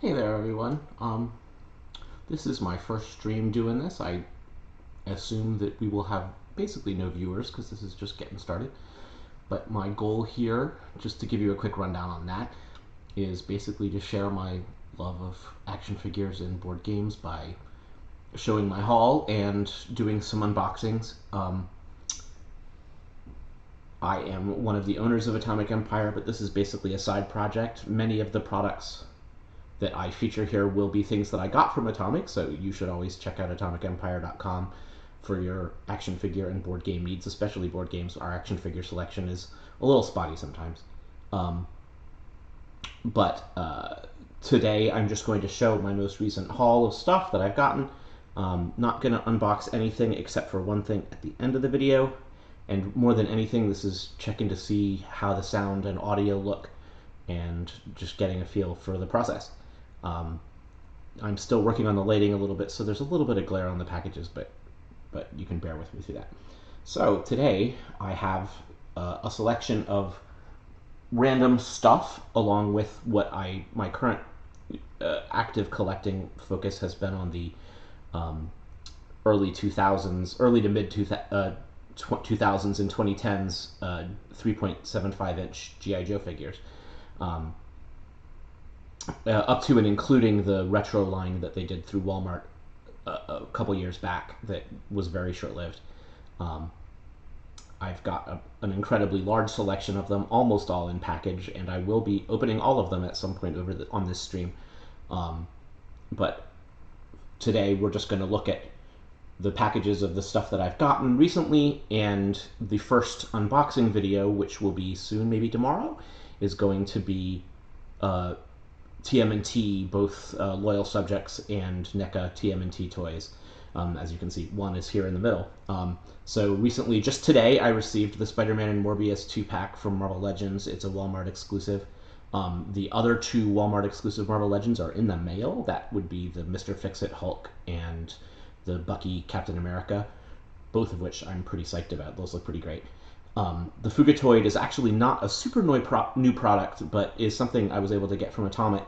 Hey there, everyone. This is my first stream doing this. I assume that we will have basically no viewers because this is just getting started. But my goal here, just to give you a quick rundown on that, is basically to share my love of action figures and board games by showing my haul and doing some unboxings. I am one of the owners of Atomic Empire, but this is basically a side project. Many of the products that I feature here will be things that I got from Atomic, so you should always check out atomicempire.com for your action figure and board game needs, especially board games. Our action figure selection is a little spotty sometimes. But today I'm just going to show my most recent haul of stuff that I've gotten. Not going to unbox anything except for one thing at the end of the video. And more than anything, this is checking to see how the sound and audio look and just getting a feel for the process. I'm still working on the lighting a little bit, so there's a little bit of glare on the packages, but you can bear with me through that. So today I have a selection of random stuff along with what my current active collecting focus has been on the early 2000s, early to mid 2000s and 2010s 3.75 inch G.I. Joe figures. Up to and including the retro line that they did through Walmart a couple years back that was very short-lived. I've got an incredibly large selection of them, almost all in package, and I will be opening all of them at some point on this stream. But today we're just going to look at the packages of the stuff that I've gotten recently, and the first unboxing video, which will be soon, maybe tomorrow, is going to be TMNT, both Loyal Subjects and NECA TMNT toys. As you can see, one is here in the middle. So recently, just today, I received the Spider-Man and Morbius 2-pack from Marvel Legends. It's a Walmart exclusive. The other two Walmart exclusive Marvel Legends are in the mail. That would be the Mr. Fix-It Hulk and the Bucky Captain America, both of which I'm pretty psyched about. Those look pretty great. The Fugatoid is actually not a super new product, but is something I was able to get from Atomic.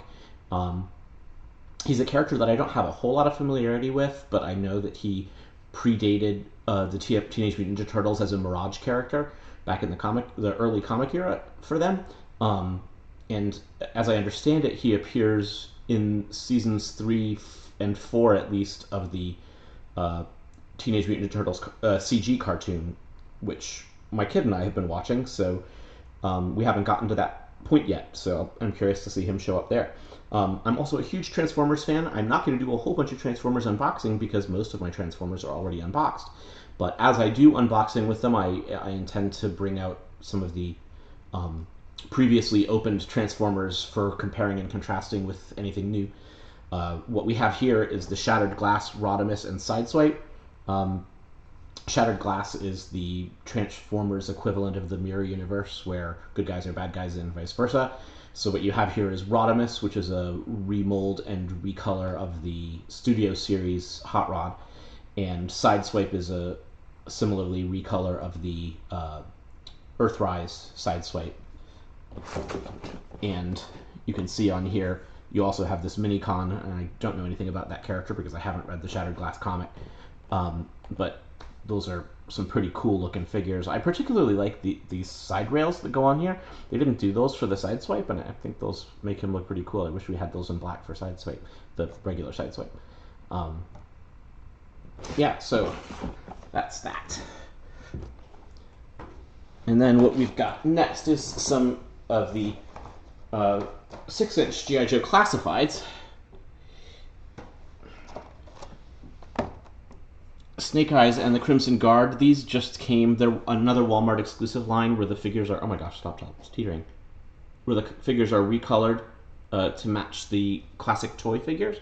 He's a character that I don't have a whole lot of familiarity with, but I know that he predated the Teenage Mutant Ninja Turtles as a Mirage character back in the early comic era for them. And as I understand it, he appears in seasons 3 and 4 at least of the Teenage Mutant Ninja Turtles CG cartoon, which my kid and I have been watching, so we haven't gotten to that point yet, so I'm curious to see him show up there. I'm also a huge Transformers fan. I'm not going to do a whole bunch of Transformers unboxing because most of my Transformers are already unboxed, but as I do unboxing with them, I intend to bring out some of the previously opened Transformers for comparing and contrasting with anything new. What we have here is the Shattered Glass, Rodimus, and Sideswipe. Shattered Glass is the Transformers equivalent of the Mirror Universe, where good guys are bad guys and vice versa. So what you have here is Rodimus, which is a remold and recolor of the Studio Series Hot Rod, and Sideswipe is a similarly recolor of the Earthrise Sideswipe. And you can see on here, you also have this Minicon, and I don't know anything about that character because I haven't read the Shattered Glass comic. But those are some pretty cool looking figures. I particularly like these side rails that go on here. They didn't do those for the Sideswipe, and I think those make him look pretty cool. I wish we had those in black for Sideswipe, the regular Sideswipe. Yeah, so that's that. And then what we've got next is some of the 6-inch G.I. Joe Classifieds. Snake Eyes and the Crimson Guard. These just came. They're another Walmart exclusive line where the figures are... Oh my gosh, stop, it's teetering. Where the figures are recolored to match the classic toy figures.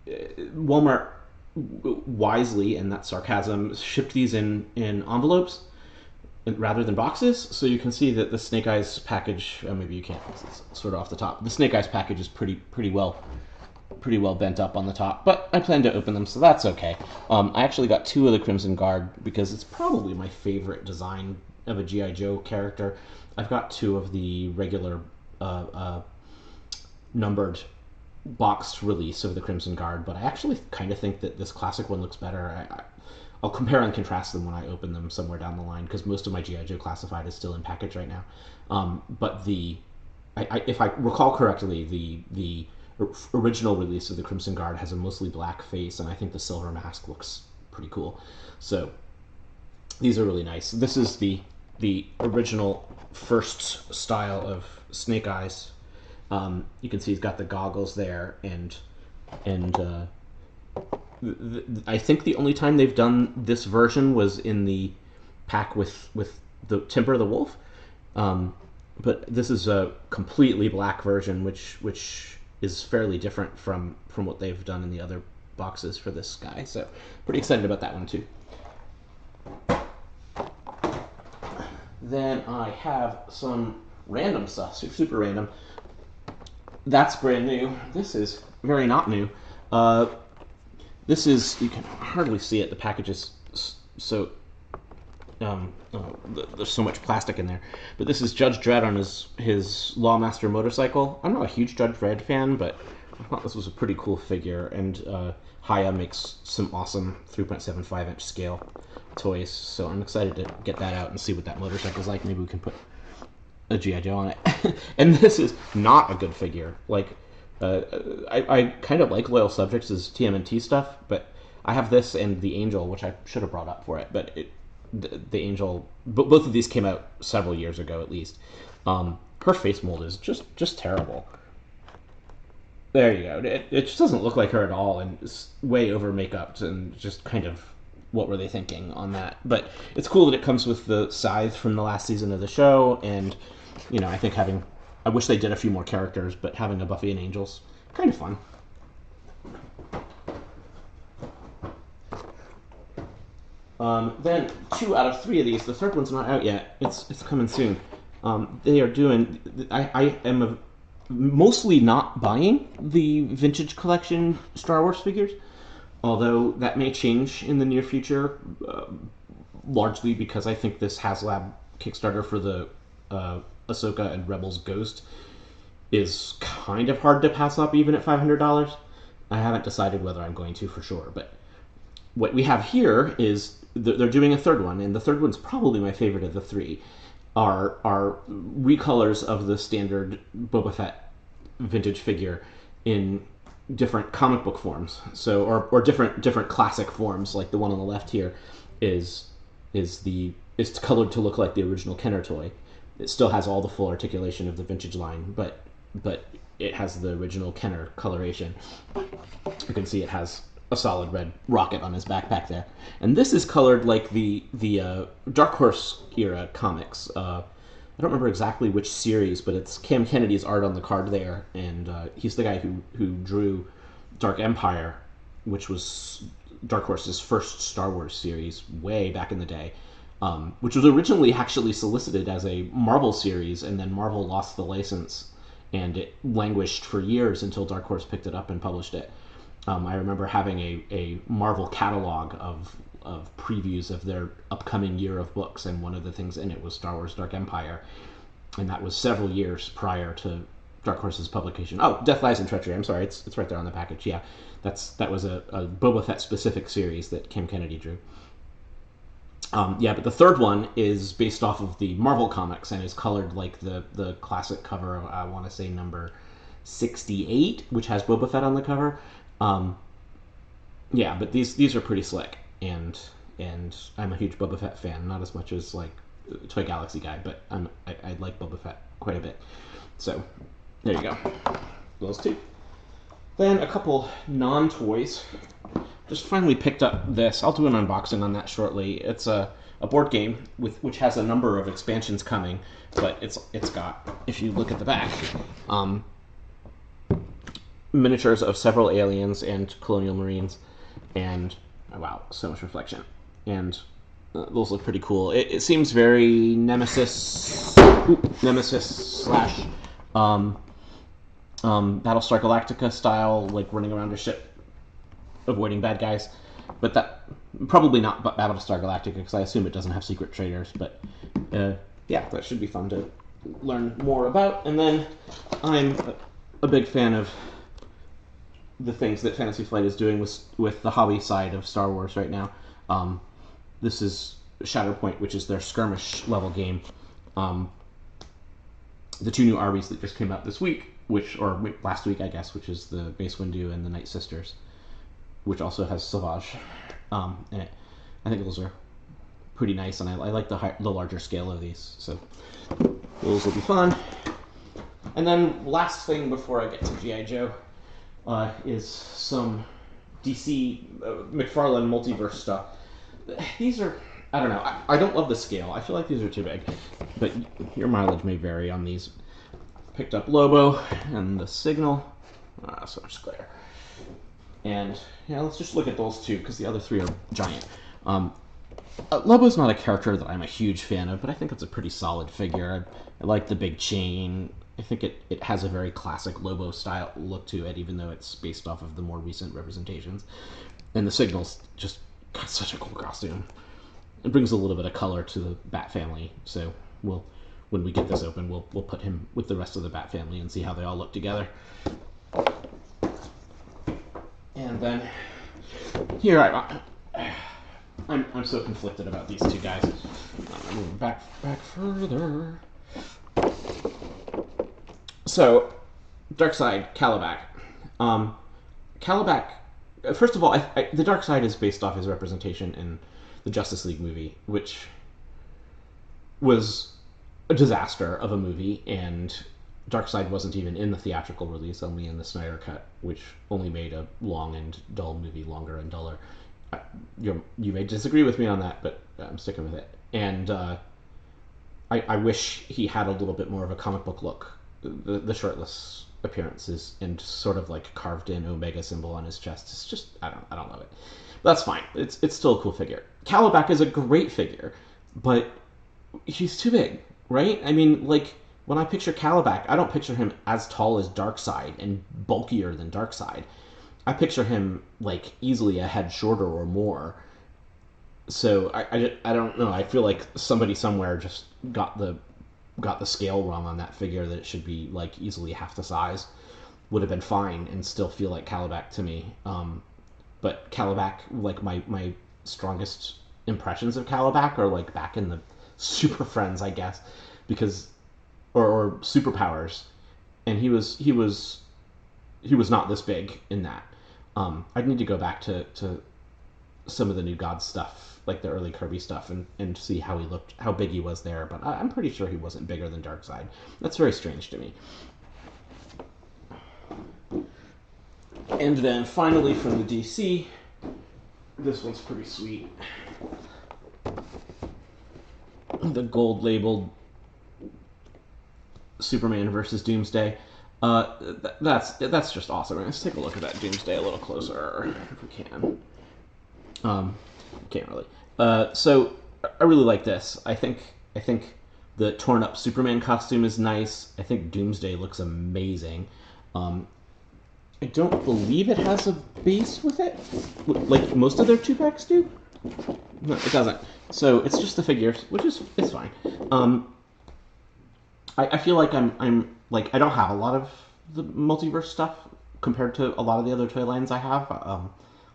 Walmart wisely, and that's sarcasm, shipped these in envelopes rather than boxes, so you can see that the Snake Eyes package, maybe you can't, it's sort of off the top. The Snake Eyes package is pretty well bent up on the top, but I plan to open them, so that's okay. I actually got 2 of the Crimson Guard because it's probably my favorite design of a G.I. Joe character. I've got 2 of the regular numbered boxed release of the Crimson Guard, but I actually kind of think that this classic one looks better. I'll compare and contrast them when I open them somewhere down the line, because most of my G.I. Joe Classified is still in package right now. But if I recall correctly, the original release of the Crimson Guard has a mostly black face, and I think the silver mask looks pretty cool. So these are really nice. This is the original first style of Snake Eyes. You can see he's got the goggles there, and I think the only time they've done this version was in the pack with the Timber the Wolf. But this is a completely black version, which is fairly different from what they've done in the other boxes for this guy. So pretty excited about that one too. Then I have some random stuff, super random. That's brand new. This is very not new. This is, you can hardly see it, the package is so, there's so much plastic in there. But this is Judge Dredd on his Lawmaster motorcycle. I'm not a huge Judge Dredd fan, but I thought this was a pretty cool figure. And Haya makes some awesome 3.75-inch scale toys, so I'm excited to get that out and see what that motorcycle's like. Maybe we can put a G.I. Joe on it. And this is not a good figure. Like, I kind of like Loyal Subjects' TMNT stuff, but I have this and the Angel, which I should have brought up for it, but the Angel, both of these came out several years ago at least. Her face mold is just terrible. There you go. It just doesn't look like her at all, and it's way over makeup, and just kind of, what were they thinking on that? But it's cool that it comes with the scythe from the last season of the show, and I think I wish they did a few more characters, but having a Buffy and Angel's kind of fun. Then 2 out of 3 of these. The third one's not out yet. It's coming soon. They are doing. I am mostly not buying the vintage collection Star Wars figures, although that may change in the near future, largely because I think this HasLab Kickstarter for the Ahsoka and Rebels Ghost is kind of hard to pass up even at $500. I haven't decided whether I'm going to for sure, but what we have here is they're doing a third one, and the third one's probably my favorite of the 3. Are recolors of the standard Boba Fett vintage figure in different comic book forms, so or different classic forms. Like the one on the left here is colored to look like the original Kenner toy. It still has all the full articulation of the vintage line, but it has the original Kenner coloration. You can see it has a solid red rocket on his backpack there. And this is colored like the Dark Horse era comics. I don't remember exactly which series, but it's Cam Kennedy's art on the card there, and he's the guy who drew Dark Empire, which was Dark Horse's first Star Wars series way back in the day, which was originally actually solicited as a Marvel series, and then Marvel lost the license, and it languished for years until Dark Horse picked it up and published it. I remember having a Marvel catalog of previews of their upcoming year of books, and one of the things in it was Star Wars Dark Empire, and that was several years prior to Dark Horse's publication. Oh, Death, Lies, and Treachery. I'm sorry, it's right there on the package. Yeah, that was a Boba Fett specific series that Kim Kennedy drew. But the third one is based off of the Marvel comics and is colored like the classic cover of, I want to say, number 68, which has Boba Fett on the cover. But these are pretty slick, and I'm a huge Boba Fett fan, not as much as like Toy Galaxy guy, but I like Boba Fett quite a bit. So there you go, those 2. Then a couple non-toys. Just finally picked up this. I'll do an unboxing on that shortly. It's a board game which has a number of expansions coming, but it's got, if you look at the back, miniatures of several aliens and colonial marines, and wow, so much reflection, and those look pretty cool. It seems very Nemesis slash Battlestar Galactica style, like running around a ship avoiding bad guys, but that probably not Battlestar Galactica, because I assume it doesn't have secret traders, but that should be fun to learn more about. And then I'm a big fan of the things that Fantasy Flight is doing with the hobby side of Star Wars right now. This is Shatterpoint, which is their skirmish level game. The two new Arby's that just came out this week, or last week, I guess, which is the Mace Windu and the Night Sisters, which also has Savage in it. I think those are pretty nice, and I like the larger scale of these, so those will be fun. And then last thing before I get to G.I. Joe is some DC McFarlane Multiverse stuff. These are, I don't know, I don't love the scale. I feel like these are too big, but your mileage may vary on these. Picked up Lobo and the Signal. So much glare. And yeah, let's just look at those two, because the other three are giant. Lobo's not a character that I'm a huge fan of, but I think it's a pretty solid figure. I like the big chain. I think it has a very classic Lobo style look to it, even though it's based off of the more recent representations. And the Signal's just got such a cool costume. It brings a little bit of color to the Bat family, so when we get this open, we'll put him with the rest of the Bat family and see how they all look together. And then here I'm so conflicted about these two guys. I'm moving back further. So, Darkseid, Calabac. Calabac, first of all, the Darkseid is based off his representation in the Justice League movie, which was a disaster of a movie, and Darkseid wasn't even in the theatrical release, only in the Snyder Cut, which only made a long and dull movie longer and duller. You may disagree with me on that, but I'm sticking with it. And I wish he had a little bit more of a comic book look. The shirtless appearances and sort of like carved in Omega symbol on his chest. It's just, I don't love it. But that's fine. It's still a cool figure. Calabac is a great figure, but he's too big, right? I mean, like, when I picture Calabac, I don't picture him as tall as Darkseid and bulkier than Darkseid. I picture him like easily a head shorter or more. So I don't know. I feel like somebody somewhere just got the scale wrong on that figure, that it should be like easily half the size. Would have been fine and still feel like Calabac to me. But Calabac, like my strongest impressions of Calabac are like back in the Super Friends, I guess, because or Superpowers, and he was not this big in that. I'd need to go back to some of the New Gods stuff, like the early Kirby stuff, and see how he looked, how big he was there. But I'm pretty sure he wasn't bigger than Darkseid. That's very strange to me. And then finally from the DC, this one's pretty sweet. The gold labeled Superman versus Doomsday. That's just awesome. Let's take a look at that Doomsday a little closer if we can. Can't really. So I really like this. I think the torn up Superman costume is nice. I think Doomsday looks amazing. I don't believe it has a base with it, like most of their 2-packs do. No, it doesn't. So it's just the figures, which is fine. I feel like I'm like, I don't have a lot of the multiverse stuff compared to a lot of the other toy lines I have.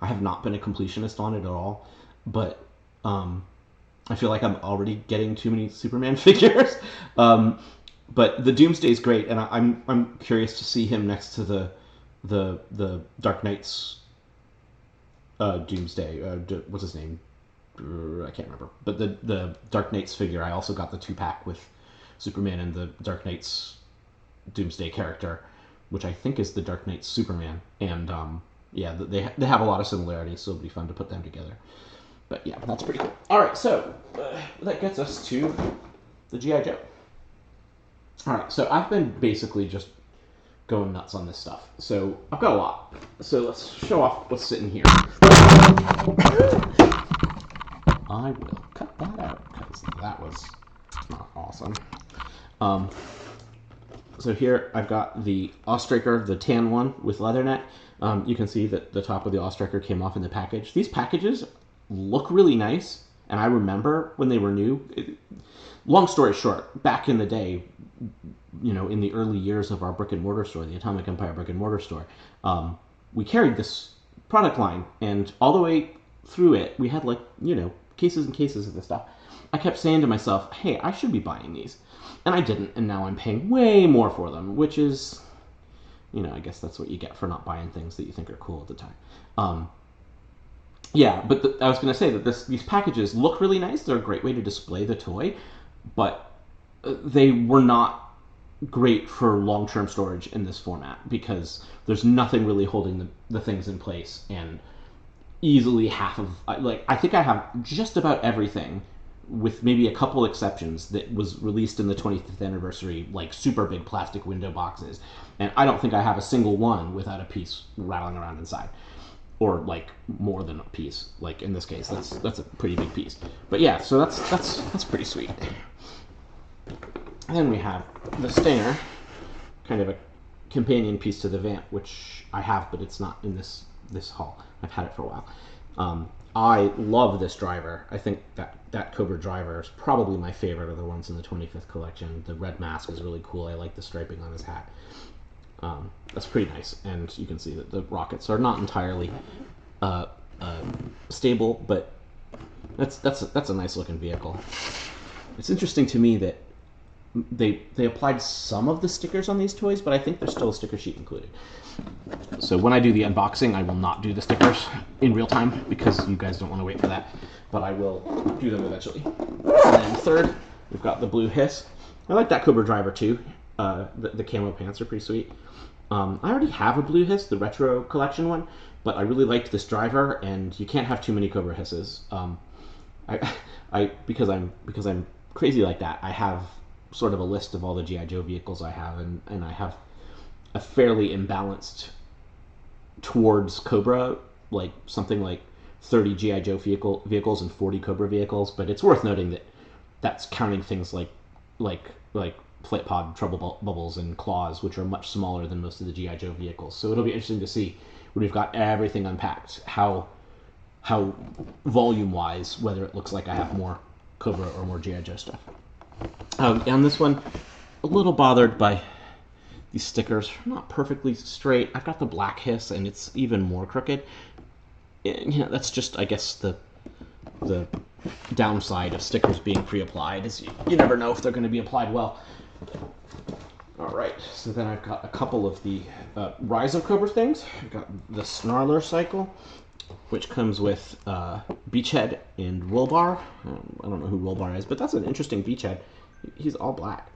I have not been a completionist on it at all, but I feel like I'm already getting too many Superman figures. But the Doomsday is great, and I'm curious to see him next to the Dark Knight's Doomsday. What's his name? I can't remember. But the Dark Knight's figure, I also got the 2-pack with Superman and the Dark Knight's Doomsday character, which I think is the Dark Knight's Superman. And yeah, they have a lot of similarities, so it'll be fun to put them together. But yeah, that's pretty cool. All right, so that gets us to the G.I. Joe. All right, so I've been basically just going nuts on this stuff. So I've got a lot. So let's show off what's sitting here. I will cut that out because that was not awesome. So here I've got the Ostraker, the tan one with Leathernet. You can see that the top of the Ostraker came off in the package. These packages look really nice, and I remember when they were new. Long story short, back in the day, in the early years of our brick and mortar store, the Atomic Empire brick and mortar store, we carried this product line, and all the way through it, we had cases and cases of this stuff. I kept saying to myself, hey, I should be buying these. And I didn't, and now I'm paying way more for them, which is, I guess that's what you get for not buying things that you think are cool at the time. Yeah, but I was going to say that these packages look really nice. They're a great way to display the toy, but they were not great for long-term storage in this format because there's nothing really holding the things in place, and easily half of, I think I have just about everything, with maybe a couple exceptions, that was released in the 25th anniversary, super big plastic window boxes, and I don't think I have a single one without a piece rattling around inside, or more than a piece. In this case, that's a pretty big piece. But yeah, so that's pretty sweet. And then we have the Stinger, kind of a companion piece to the Vamp, which I have, but it's not in this haul. I've had it for a while. I love this driver. I think that Cobra driver is probably my favorite of the ones in the 25th collection. The red mask is really cool. I like the striping on his hat. That's pretty nice, and you can see that the rockets are not entirely stable, but that's a nice looking vehicle. It's interesting to me that they applied some of the stickers on these toys, but I think there's still a sticker sheet included. So when I do the unboxing, I will not do the stickers in real time because you guys don't want to wait for that, but I will do them eventually. And then third, we've got the blue Hiss. I like that Cobra driver too. The camo pants are pretty sweet. I already have a blue Hiss, the retro collection one, but I really liked this driver, and you can't have too many Cobra Hisses. Because I'm crazy like that, I have sort of a list of all the G.I. Joe vehicles I have, and I have a fairly imbalanced towards Cobra, something like 30 G.I. Joe vehicles and 40 Cobra vehicles, but it's worth noting that that's counting things like Flight Pod, Trouble Bubbles, and Claws, which are much smaller than most of the G.I. Joe vehicles. So it'll be interesting to see when we've got everything unpacked, how volume-wise, whether it looks like I have more Cobra or more G.I. Joe stuff. On this one, a little bothered by these stickers. Not perfectly straight. I've got the black Hiss, and it's even more crooked. That's just, I guess, the downside of stickers being pre-applied, is you never know if they're going to be applied well. Alright, so then I've got a couple of the Rise of Cobra things. I've got the Snarler Cycle, which comes with Beachhead and Wilbar. I don't know who Wilbar is, but that's an interesting Beachhead. He's all black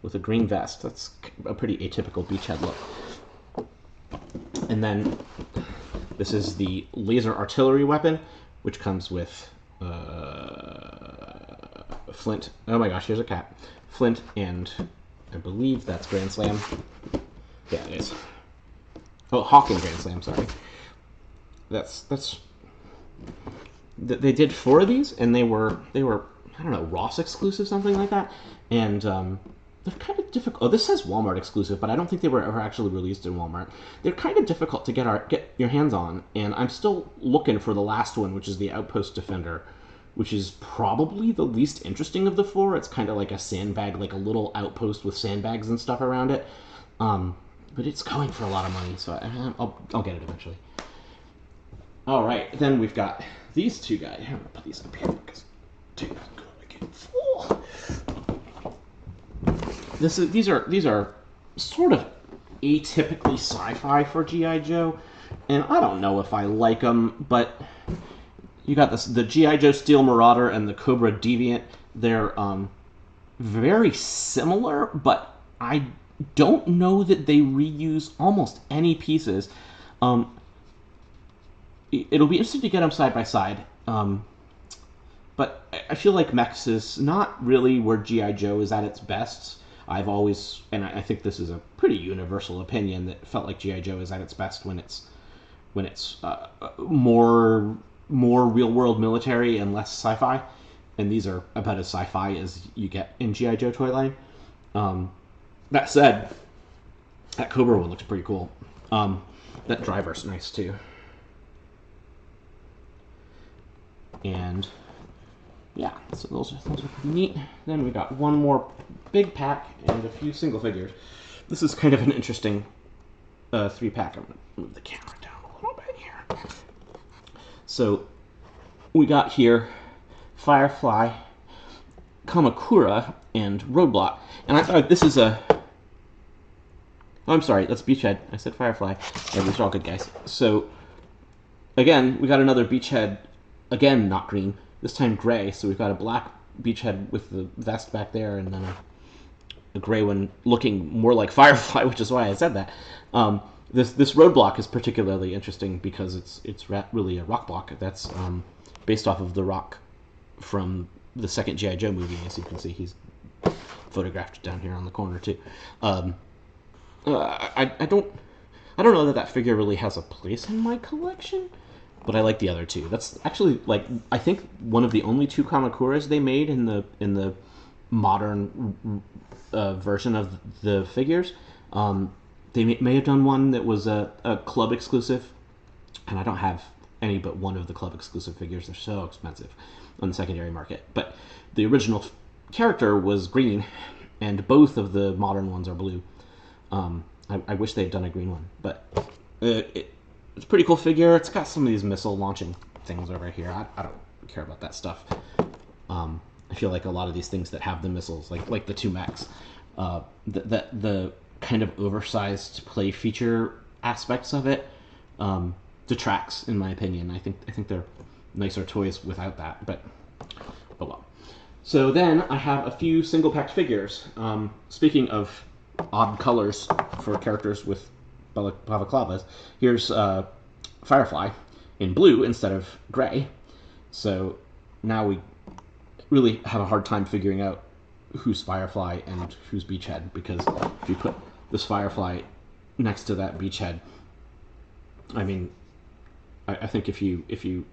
with a green vest. That's a pretty atypical Beachhead look. And then this is the Laser Artillery Weapon, which comes with Flint. Oh my gosh, here's a cat. Flint, and I believe that's Grand Slam. Yeah, it is. Oh, Hawk and Grand Slam, sorry. They did 4 of these, and they were I don't know, Ross exclusive, something like that, and they're kind of difficult. Oh, this says Walmart exclusive, but I don't think they were ever actually released in Walmart. They're kind of difficult to get your hands on, and I'm still looking for the last one, which is the Outpost Defender, which is probably the least interesting of the 4. It's kind of like a sandbag, like a little outpost with sandbags and stuff around it, but it's going for a lot of money, so I'll get it eventually. All right, then we've got these two guys. I'm gonna put these up here because they're gonna get full. These are sort of atypically sci-fi for G.I. Joe, and I don't know if I like them, but you got the G.I. Joe Steel Marauder and the Cobra Deviant. They're very similar, but I don't know that they reuse almost any pieces. It'll be interesting to get them side by side, but I feel like Mechs is not really where G.I. Joe is at its best. I've always, and I think this is a pretty universal opinion, that felt like G.I. Joe is at its best when it's more real-world military and less sci-fi, and these are about as sci-fi as you get in G.I. Joe toy line. That said, that Cobra one looks pretty cool. That driver's nice too. And yeah, so those are pretty neat. Then we got one more big pack and a few single figures. This is kind of an interesting 3-pack. I'm going to move the camera down a little bit here. So we got here Firefly, Kamakura, and Roadblock. And I thought this is a... Oh, I'm sorry, that's Beachhead. I said Firefly. Yeah, these are all good guys. So, again, we got another Beachhead, again, not green, this time gray. So we've got a black Beachhead with the vest back there, and then a gray one looking more like Firefly, which is why I said that. This Roadblock is particularly interesting because it's really a rock block that's based off of the rock from the second G.I. Joe movie. As you can see, he's photographed down here on the corner too. I don't know that figure really has a place in my collection, but I like the other two. That's actually, like, I think one of the only 2 Kamakuras they made in the modern version of the figures. They may have done one that was a club exclusive, and I don't have any but one of the club exclusive figures. They're so expensive on the secondary market. But the original character was green, and both of the modern ones are blue. I wish they'd done a green one, but it's a pretty cool figure. It's got some of these missile launching things over here. I don't care about that stuff. I feel like a lot of these things that have the missiles, like the 2 mechs, the kind of oversized play feature aspects of it detracts, in my opinion. I think they're nicer toys without that, but oh well. So then I have a few single packed figures. Speaking of odd colors for characters with balaclavas, here's Firefly in blue instead of gray. So now we really have a hard time figuring out who's Firefly and who's Beachhead, because if you put this Firefly next to that Beachhead, I mean, I think if you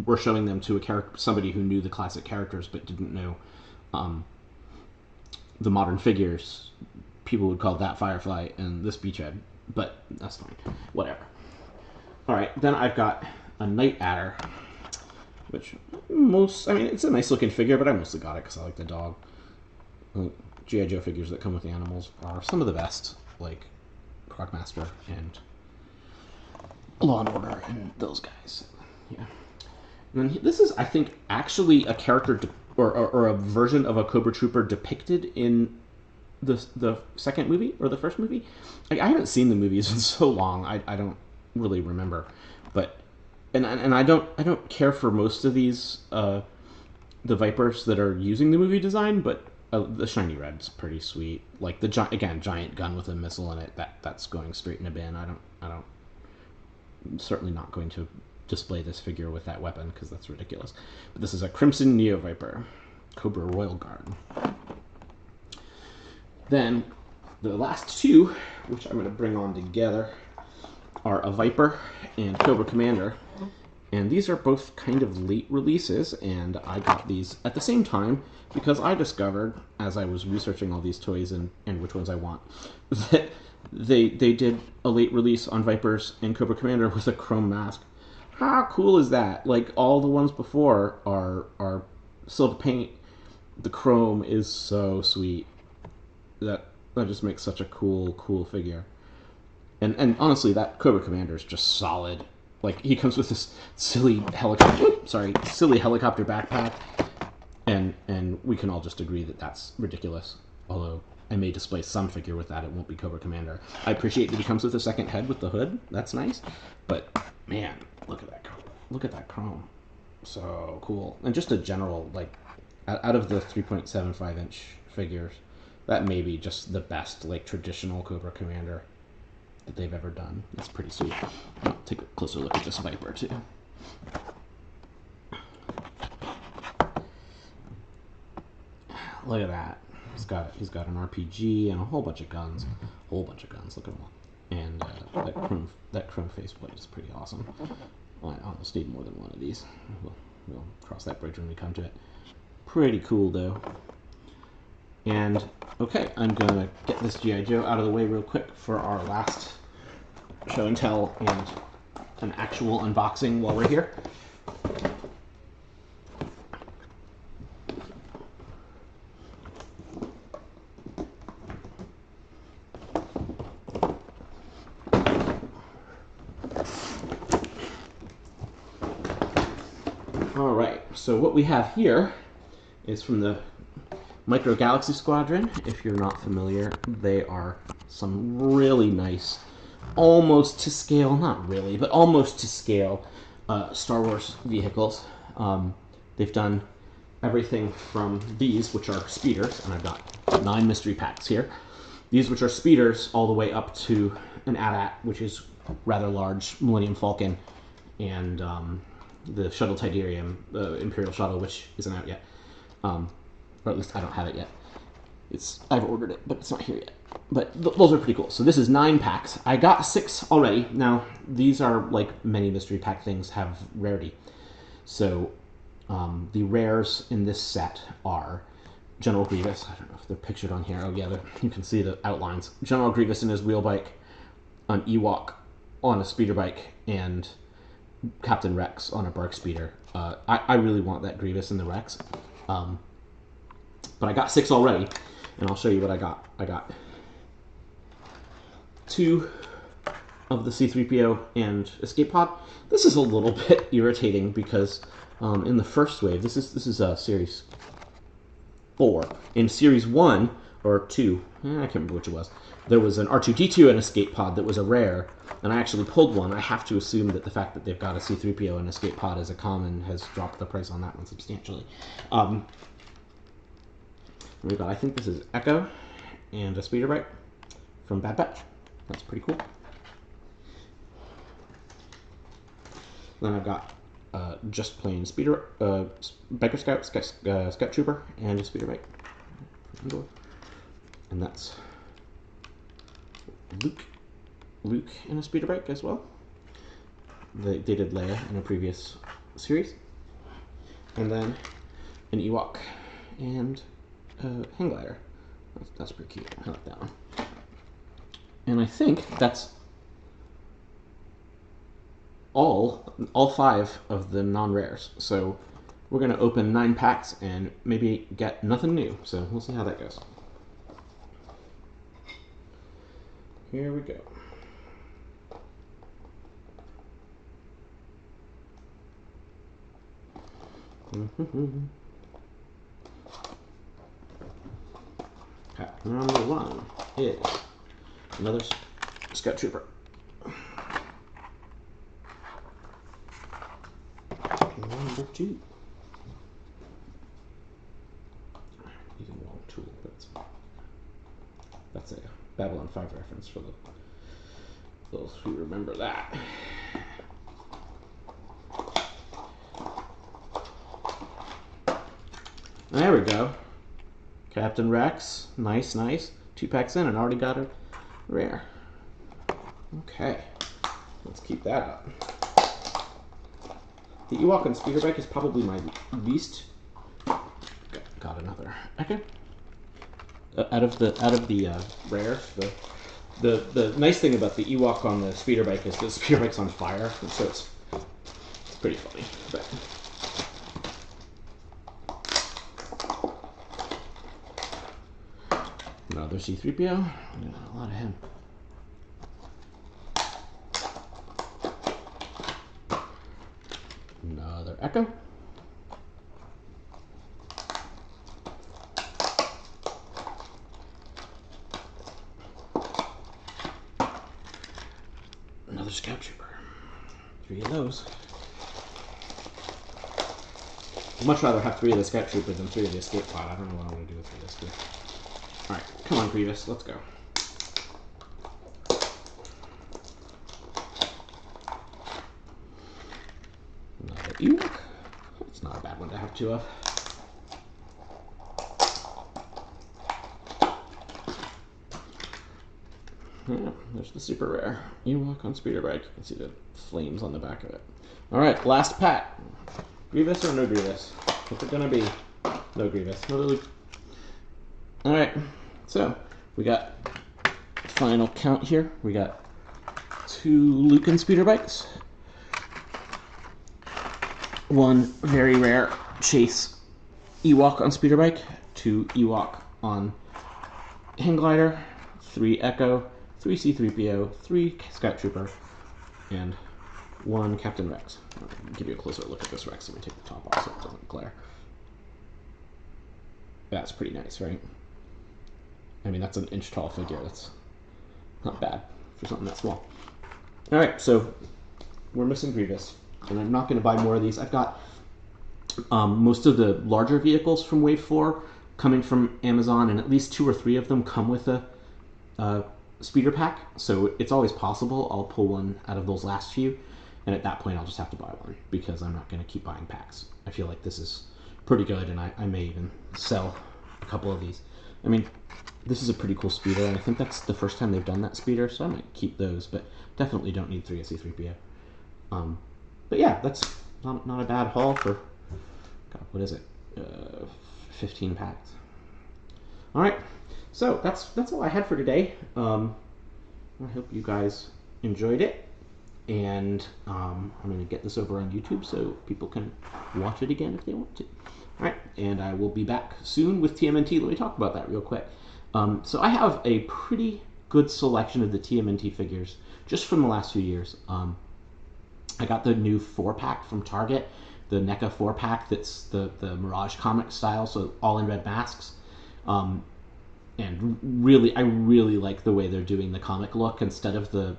were showing them to somebody who knew the classic characters but didn't know the modern figures, people would call that Firefly and this Beachhead, but that's fine. Whatever. Alright, then I've got a Night Adder, which it's a nice looking figure, but I mostly got it because I like the dog. G.I. Joe figures that come with animals are some of the best, like Crocmaster and Law and Order and those guys. Yeah. And then this is, I think, actually a character or a version of a Cobra Trooper depicted in the second movie or the first movie. I haven't seen the movies in so long. I don't really remember, but and I don't care for most of these the Vipers that are using the movie design, but the shiny red's pretty sweet. Like the giant gun with a missile in it. That's going straight in a bin. I'm certainly not going to display this figure with that weapon because that's ridiculous. But this is a Crimson Neo Viper, Cobra Royal Guard. Then the last 2, which I'm going to bring on together, are a Viper and Cobra Commander. And these are both kind of late releases, and I got these at the same time because I discovered, as I was researching all these toys and which ones I want, that they did a late release on Vipers and Cobra Commander with a chrome mask. How cool is that? Like, all the ones before are silver paint. The chrome is so sweet. That just makes such a cool figure. And honestly, that Cobra Commander is just solid. Like, he comes with this silly helicopter backpack, and we can all just agree that that's ridiculous. Although I may display some figure with that, it won't be Cobra Commander. I appreciate that he comes with a second head with the hood. That's nice. But man, look at that chrome. Look at that chrome. So cool. And just a general, like, out of the 3.75 inch figures, that may be just the best, like, traditional Cobra Commander that they've ever done. It's pretty sweet. I'll take a closer look at this Viper too. Look at that. He's got an RPG and a whole bunch of guns. Look at them all. And that chrome faceplate is pretty awesome. Well, I almost need more than one of these. We'll cross that bridge when we come to it. Pretty cool though. And okay, I'm gonna get this G.I. Joe out of the way real quick for our last show and tell and an actual unboxing while we're here. So what we have here is from the Micro Galaxy Squadron. If you're not familiar, they are some really nice, almost to scale, not really, but almost to scale Star Wars vehicles. They've done everything from these, which are speeders, and I've got 9 mystery packs here. These, which are speeders, all the way up to an AT-AT, which is rather large, Millennium Falcon, and the Shuttle Tidarium, the Imperial Shuttle, which isn't out yet. Or at least I don't have it yet. I've ordered it, but it's not here yet. But those are pretty cool. So this is 9 packs. I got 6 already. Now, these are, like many mystery pack things, have rarity. So the rares in this set are General Grievous. I don't know if they're pictured on here. Oh yeah, you can see the outlines. General Grievous in his wheel bike, an Ewok on a speeder bike, and Captain Rex on a Bark speeder. I really want that Grievous in the Rex. But I got 6 already, and I'll show you what I got. I got 2 of the C-3PO and Escape Pod. This is a little bit irritating because in the first wave, this is Series 4. In Series 1 or 2, I can't remember which it was, there was an R2-D2 and Escape Pod that was a rare, and I actually pulled one. I have to assume that the fact that they've got a C-3PO and Escape Pod as a common has dropped the price on that one substantially. We've got, I think this is Echo and a speeder bike from Bad Batch. That's pretty cool. Then I've got just plain speeder, biker scout trooper, and a speeder bike. And that's Luke in a speeder bike as well. They did Leia in a previous series. And then an Ewok and hang glider. That's pretty cute. I like that one. And I think that's all 5 of the non-rares. So we're going to open 9 packs and maybe get nothing new. So we'll see how that goes. Here we go. Pack number 1 is another Scout Trooper. Number 2. Using the wrong tool, but that's a Babylon 5 reference for those who remember that. There we go. Captain Rex. Nice, nice. 2 packs in and already got a rare. Okay. Let's keep that up. The Ewok and speeder bike is probably my least. Got another. Okay. Out of the rares, the nice thing about the Ewok on the speeder bike is the speeder bike's on fire, so it's pretty funny. But another C-3PO. A lot of him. Another Echo. Another Scout Trooper. 3 of those. I'd much rather have 3 of the Scout Trooper than 3 of the Escape Pod. I don't know what I'm going to do with this dude. Alright, come on, Grievous, let's go. Another Ewok. It's not a bad one to have 2 of. Yeah, there's the super rare Ewok on speeder bike. You can see the flames on the back of it. Alright, last pack. Grievous or no Grievous? What's it gonna be? No Grievous. No Luke. Alright, so we got final count here. We got 2 Lucan speeder bikes. 1 very rare Chase Ewok on speeder bike. 2 Ewok on hang glider. 3 Echo. 3 C-3PO, 3 Scout Trooper, and one Captain Rex. I'll give you a closer look at this Rex. Let me take the top off so it doesn't glare. That's pretty nice, right? I mean, that's an inch tall figure. That's not bad for something that small. All right, so we're missing Grievous, and I'm not going to buy more of these. I've got most of the larger vehicles from Wave 4 coming from Amazon, and at least 2 or 3 of them come with a speeder pack, so it's always possible I'll pull one out of those last few, and at that point I'll just have to buy one, because I'm not going to keep buying packs. I feel like this is pretty good, and I may even sell a couple of these. I mean, this is a pretty cool speeder, and I think that's the first time they've done that speeder, so I might keep those, but definitely don't need 3 SC3PO. But yeah, that's not a bad haul for, God, what is it, 15 packs. All right, so that's all I had for today. I hope you guys enjoyed it, and I'm going to get this over on YouTube so people can watch it again if they want to. All right, and I will be back soon with TMNT. Let me talk about that real quick. So I have a pretty good selection of the TMNT figures just from the last few years. I got the new 4-pack from Target, the NECA 4-pack that's the Mirage comic style, so all in red masks. And really, I really like the way they're doing the comic look instead of the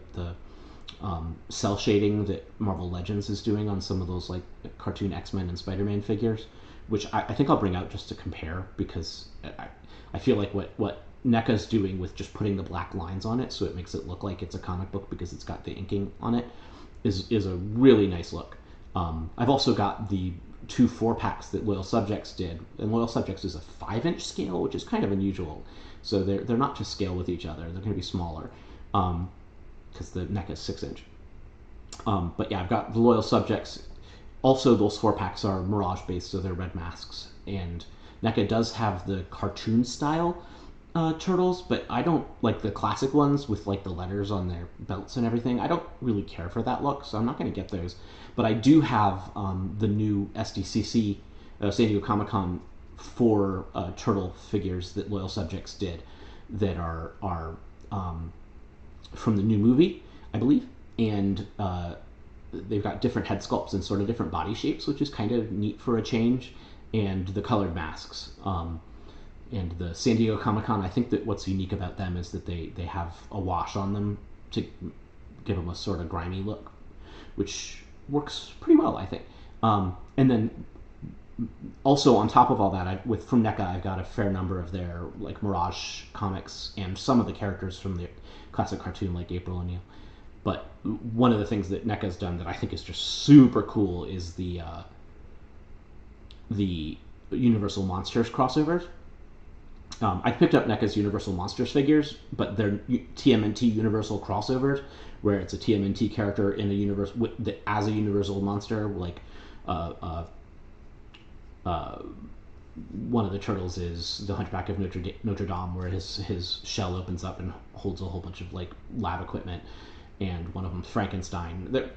cell shading that Marvel Legends is doing on some of those like cartoon X-Men and Spider-Man figures, which I think I'll bring out just to compare, because I feel like what NECA's doing with just putting the black lines on it so it makes it look like it's a comic book because it's got the inking on it is a really nice look. I've also got the 2 4-packs that Loyal Subjects did, and Loyal Subjects is a 5-inch scale, which is kind of unusual. So they're not to scale with each other. They're going to be smaller because the NECA is 6-inch. But yeah, I've got the Loyal Subjects. Also, those 4-packs are Mirage based, so they're red masks. And NECA does have the cartoon style turtles, but I don't like the classic ones with like the letters on their belts and everything. I don't really care for that look, so I'm not going to get those. But I do have the new SDCC San Diego Comic-Con 4 turtle figures that Loyal Subjects did that are from the new movie, I believe, and they've got different head sculpts and sort of different body shapes, which is kind of neat for a change, and the colored masks. And the San Diego Comic-Con, I think that what's unique about them is that they have a wash on them to give them a sort of grimy look, which works pretty well, I think. And then also on top of all that, from NECA, I've got a fair number of their like Mirage comics and some of the characters from the classic cartoon, like April O'Neil. But one of the things that NECA's done that I think is just super cool is the Universal Monsters crossovers. I picked up NECA's Universal Monsters figures, but they're TMNT Universal crossovers, where it's a TMNT character in a universe as a Universal monster. Like one of the turtles is the Hunchback of Notre Dame, where his shell opens up and holds a whole bunch of like lab equipment, and one of them's Frankenstein. They're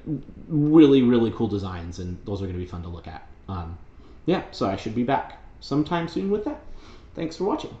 really, really cool designs, and those are going to be fun to look at. Yeah, so I should be back sometime soon with that. Thanks for watching.